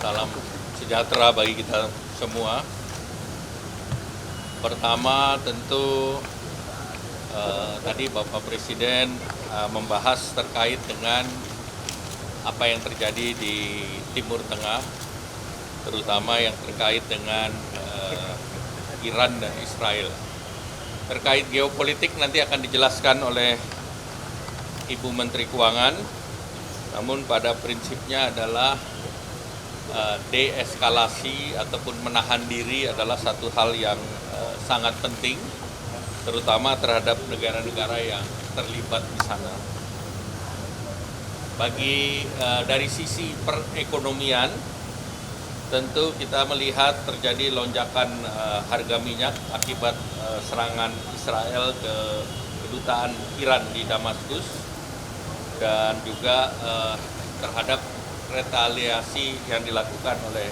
Salam sejahtera bagi kita semua. Pertama tentu tadi Bapak Presiden membahas terkait dengan apa yang terjadi di Timur Tengah, terutama yang terkait dengan Iran dan Israel. Terkait geopolitik nanti akan dijelaskan oleh Ibu Menteri Keuangan, namun pada prinsipnya adalah deeskalasi ataupun menahan diri adalah satu hal yang sangat penting, terutama terhadap negara-negara yang terlibat di sana. Dari sisi perekonomian, tentu kita melihat terjadi lonjakan harga minyak akibat serangan Israel ke kedutaan Iran di Damaskus dan juga terhadap retaliasi yang dilakukan oleh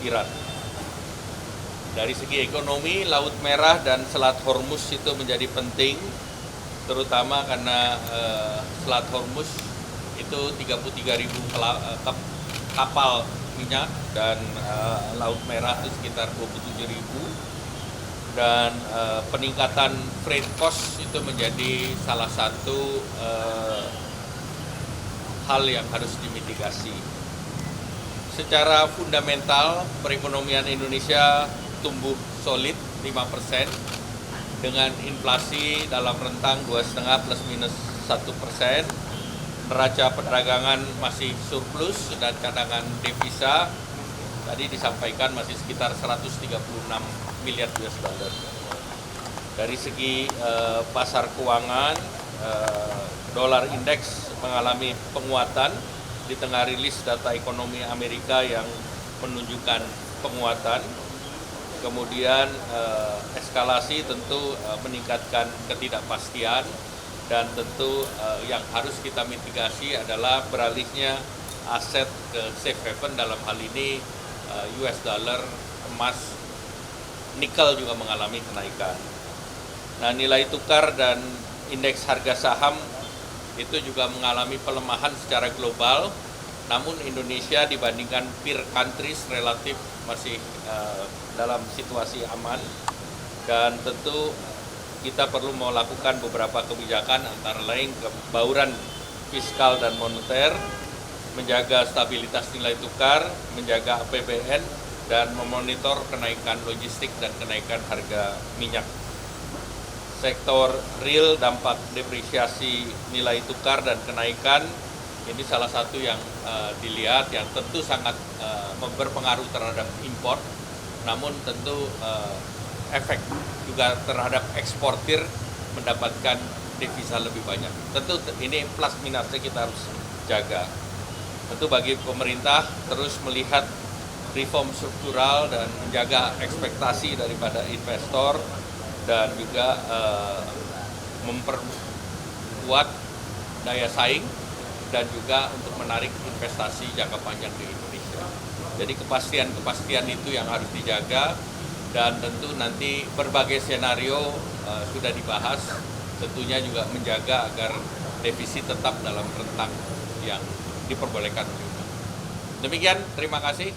Iran. Dari segi ekonomi, Laut Merah dan Selat Hormuz itu menjadi penting, terutama karena Selat Hormuz itu 33.000 kapal minyak dan Laut Merah itu sekitar 27.000, dan peningkatan freight cost itu menjadi salah satu hal yang harus dimitigasi. Secara fundamental, perekonomian Indonesia tumbuh solid 5% dengan inflasi dalam rentang 2,5 plus minus 1%. Neraca perdagangan masih surplus dan cadangan devisa tadi disampaikan masih sekitar 136 miliar US dollar. Dari segi pasar keuangan, dolar indeks mengalami penguatan di tengah rilis data ekonomi Amerika yang menunjukkan penguatan. Kemudian eskalasi tentu meningkatkan ketidakpastian, dan tentu yang harus kita mitigasi adalah beralihnya aset ke safe haven, dalam hal ini US dollar, emas, nikel juga mengalami kenaikan. Nah, nilai tukar dan indeks harga saham itu juga mengalami pelemahan secara global, namun Indonesia dibandingkan peer countries relatif masih dalam situasi aman, dan tentu kita perlu melakukan beberapa kebijakan antara lain kebauran fiskal dan moneter, menjaga stabilitas nilai tukar, menjaga APBN, dan memonitor kenaikan logistik dan kenaikan harga minyak. Sektor real, dampak depresiasi nilai tukar dan kenaikan ini salah satu yang dilihat, yang tentu sangat berpengaruh terhadap impor, namun tentu efek juga terhadap eksportir mendapatkan devisa lebih banyak. Tentu ini plus minusnya kita harus jaga. Tentu bagi pemerintah terus melihat reform struktural dan menjaga ekspektasi daripada investor, dan juga memperkuat daya saing dan juga untuk menarik investasi jangka panjang di Indonesia. Jadi kepastian itu yang harus dijaga, dan tentu nanti berbagai skenario sudah dibahas, tentunya juga menjaga agar defisit tetap dalam rentang yang diperbolehkan. Demikian, terima kasih.